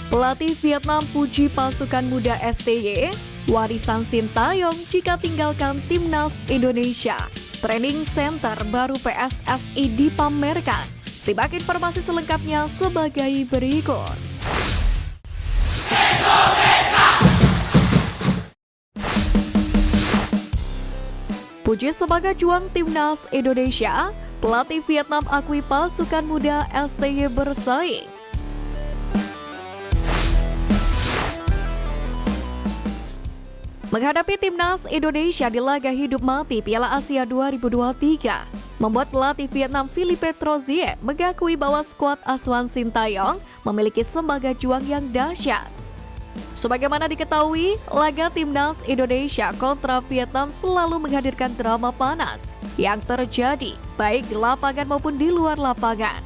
Pelatih Vietnam puji pasukan muda STY, warisan Sintayong jika tinggalkan timnas Indonesia. Training Center baru PSSI dipamerkan. Simak informasi selengkapnya sebagai berikut. Puji sebagai juang timnas Indonesia, pelatih Vietnam akui pasukan muda STY bersaing. Menghadapi timnas Indonesia di laga hidup mati Piala Asia 2023, membuat pelatih Vietnam Philippe Troussier mengakui bahwa skuad asuhan Sintayong memiliki sembaga juang yang dahsyat. Sebagaimana diketahui, laga timnas Indonesia kontra Vietnam selalu menghadirkan drama panas yang terjadi baik di lapangan maupun di luar lapangan.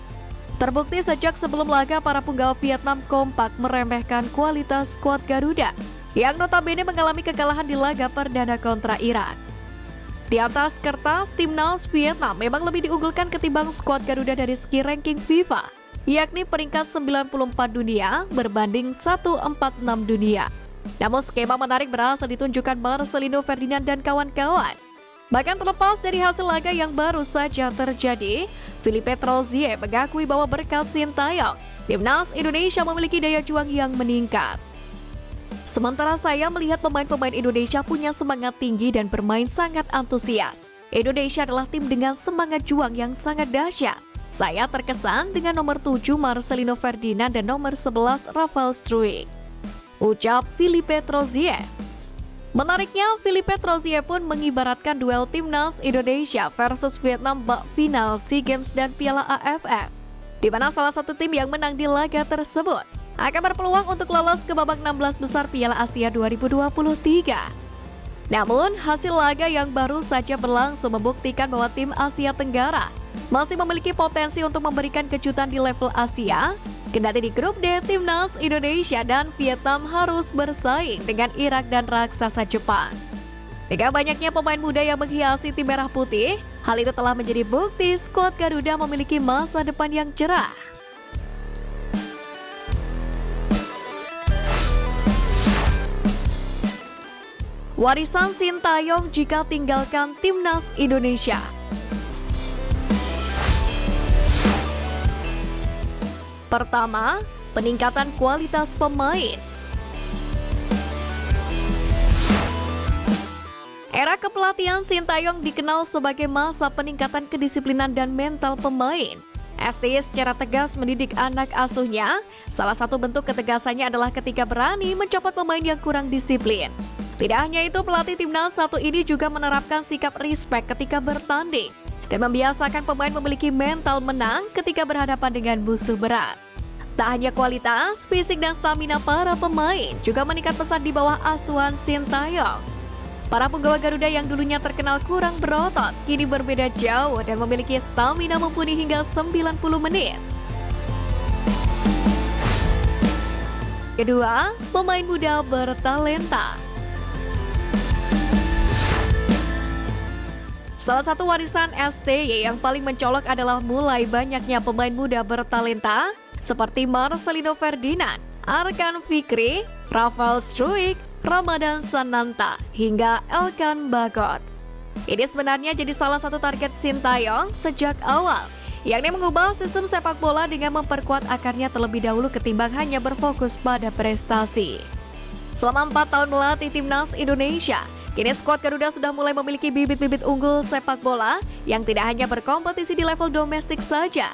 Terbukti sejak sebelum laga para punggawa Vietnam kompak meremehkan kualitas skuad Garuda yang notabene mengalami kekalahan di laga perdana kontra Irak. Di atas kertas, timnas Vietnam memang lebih diunggulkan ketimbang skuad Garuda dari segi ranking FIFA, yakni peringkat 94 dunia berbanding 146 dunia. Namun skema menarik berhasil ditunjukkan Marcelino Ferdinand dan kawan-kawan. Bahkan terlepas dari hasil laga yang baru saja terjadi, Philippe Troussier mengakui bahwa berkat Sintayong, timnas Indonesia memiliki daya juang yang meningkat. Sementara saya melihat pemain-pemain Indonesia punya semangat tinggi dan bermain sangat antusias. Indonesia adalah tim dengan semangat juang yang sangat dahsyat. Saya terkesan dengan nomor 7 Marcelino Ferdinand dan nomor 11 Rafael Struijk, ucap Philippe Troussier. Menariknya, Philippe Troussier pun mengibaratkan duel timnas Indonesia versus Vietnam bak final SEA Games dan Piala AFF, di mana salah satu tim yang menang di laga tersebut akan berpeluang untuk lolos ke babak 16 besar Piala Asia 2023. Namun, hasil laga yang baru saja berlangsung membuktikan bahwa tim Asia Tenggara masih memiliki potensi untuk memberikan kejutan di level Asia. Kendati di grup D, timnas Indonesia dan Vietnam harus bersaing dengan Irak dan raksasa Jepang. Dengan banyaknya pemain muda yang menghiasi tim merah putih, hal itu telah menjadi bukti skuad Garuda memiliki masa depan yang cerah. Warisan Sintayong jika tinggalkan timnas Indonesia. Pertama, peningkatan kualitas pemain. Era kepelatihan Sintayong dikenal sebagai masa peningkatan kedisiplinan dan mental pemain. STY secara tegas mendidik anak asuhnya. Salah satu bentuk ketegasannya adalah ketika berani mencopot pemain yang kurang disiplin. Tidak hanya itu, pelatih timnas satu ini juga menerapkan sikap respect ketika bertanding dan membiasakan pemain memiliki mental menang ketika berhadapan dengan musuh berat. Tak hanya kualitas, fisik dan stamina para pemain juga meningkat pesat di bawah asuhan Sintayong. Para punggawa Garuda yang dulunya terkenal kurang berotot, kini berbeda jauh dan memiliki stamina mumpuni hingga 90 menit. Kedua, pemain muda bertalenta. Salah satu warisan STY yang paling mencolok adalah mulai banyaknya pemain muda bertalenta seperti Marcelino Ferdinand, Arkan Fikri, Rafael Struijk, Ramadan Sananta, hingga Elkan Bagot. Ini sebenarnya jadi salah satu target Sintayong sejak awal, yakni mengubah sistem sepak bola dengan memperkuat akarnya terlebih dahulu ketimbang hanya berfokus pada prestasi. Selama 4 tahun melatih timnas Indonesia, kini skuad Garuda sudah mulai memiliki bibit-bibit unggul sepak bola yang tidak hanya berkompetisi di level domestik saja.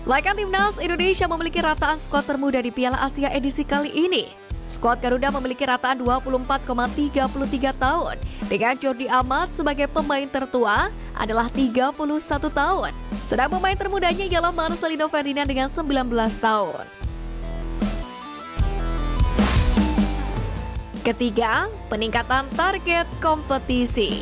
Bahkan timnas Indonesia memiliki rataan skuad termuda di Piala Asia edisi kali ini. Skuad Garuda memiliki rataan 24,33 tahun, dengan Jordi Amat sebagai pemain tertua adalah 31 tahun. Sedang pemain termudanya ialah Marcelino Ferdinand dengan 19 tahun. Ketiga, peningkatan target kompetisi.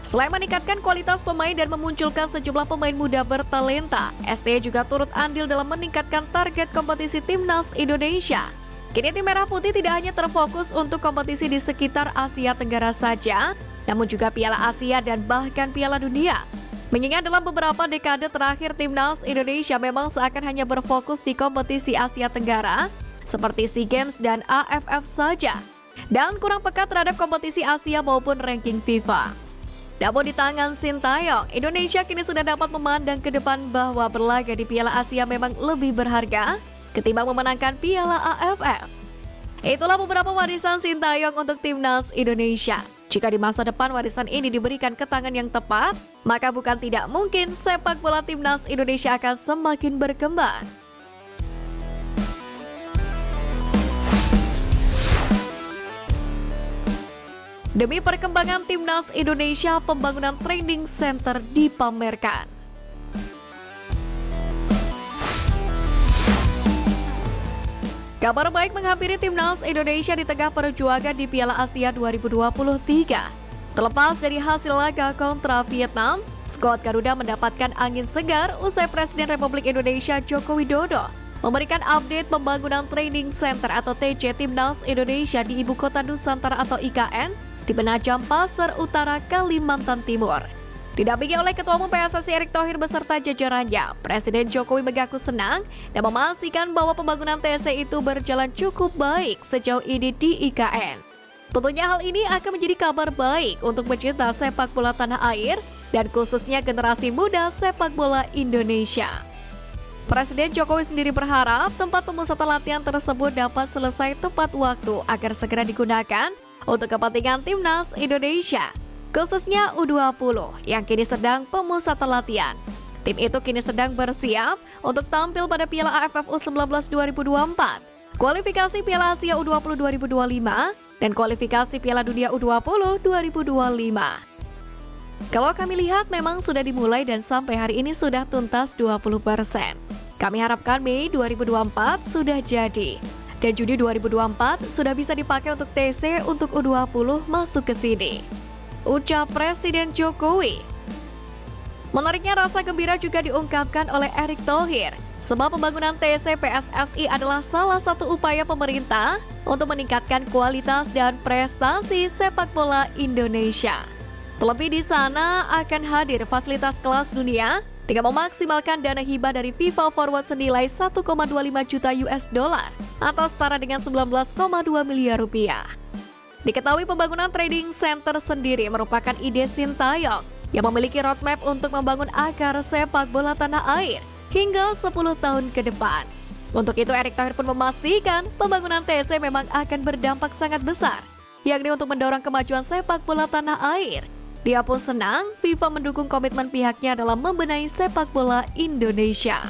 Selain meningkatkan kualitas pemain dan memunculkan sejumlah pemain muda bertalenta, STY juga turut andil dalam meningkatkan target kompetisi timnas Indonesia. Kini tim Merah Putih tidak hanya terfokus untuk kompetisi di sekitar Asia Tenggara saja, namun juga Piala Asia dan bahkan Piala Dunia. Mengingat dalam beberapa dekade terakhir Timnas Indonesia memang seakan hanya berfokus di kompetisi Asia Tenggara seperti SEA Games dan AFF saja, dan kurang peka terhadap kompetisi Asia maupun ranking FIFA. Namun di tangan Sintayong, Indonesia kini sudah dapat memandang ke depan bahwa berlaga di Piala Asia memang lebih berharga ketimbang memenangkan Piala AFF. Itulah beberapa warisan Sintayong untuk Timnas Indonesia. Jika di masa depan warisan ini diberikan ke tangan yang tepat, maka bukan tidak mungkin sepak bola Timnas Indonesia akan semakin berkembang. Demi perkembangan Timnas Indonesia, pembangunan training center dipamerkan. Kabar baik menghampiri Timnas Indonesia di tengah perjuangan di Piala Asia 2023. Terlepas dari hasil laga kontra Vietnam, skuad Garuda mendapatkan angin segar usai Presiden Republik Indonesia Joko Widodo memberikan update pembangunan training center atau TC Timnas Indonesia di Ibu Kota Nusantara atau IKN di Penajam Pasir Utara, Kalimantan Timur. Didampingi oleh Ketua Umum PSSI Erick Thohir beserta jajarannya, Presiden Jokowi mengaku senang dan memastikan bahwa pembangunan TC itu berjalan cukup baik sejauh ini di IKN. Tentunya hal ini akan menjadi kabar baik untuk pecinta sepak bola tanah air dan khususnya generasi muda sepak bola Indonesia. Presiden Jokowi sendiri berharap tempat pemusatan latihan tersebut dapat selesai tepat waktu agar segera digunakan untuk kepentingan Timnas Indonesia, khususnya U20 yang kini sedang pemusatan latihan. Tim itu kini sedang bersiap untuk tampil pada Piala AFF U19 2024, kualifikasi Piala Asia U20 2025, dan kualifikasi Piala Dunia U20 2025. Kalau kami lihat memang sudah dimulai dan sampai hari ini sudah tuntas 20%. Kami harapkan Mei 2024 sudah jadi. Dan Juni 2024 sudah bisa dipakai untuk TC untuk U20 masuk ke sini, ucap Presiden Jokowi. Menariknya rasa gembira juga diungkapkan oleh Erick Thohir, sebab pembangunan TC PSSI adalah salah satu upaya pemerintah untuk meningkatkan kualitas dan prestasi sepak bola Indonesia. Terlebih di sana akan hadir fasilitas kelas dunia dengan memaksimalkan dana hibah dari FIFA Forward senilai 1,25 juta US dollar atau setara dengan 19,2 miliar rupiah. Diketahui pembangunan training center sendiri merupakan ide Sintayong yang memiliki roadmap untuk membangun akar sepak bola tanah air hingga 10 tahun ke depan. Untuk itu Erick Thohir pun memastikan pembangunan TC memang akan berdampak sangat besar, yakni untuk mendorong kemajuan sepak bola tanah air. Dia pun senang FIFA mendukung komitmen pihaknya dalam membenahi sepak bola Indonesia.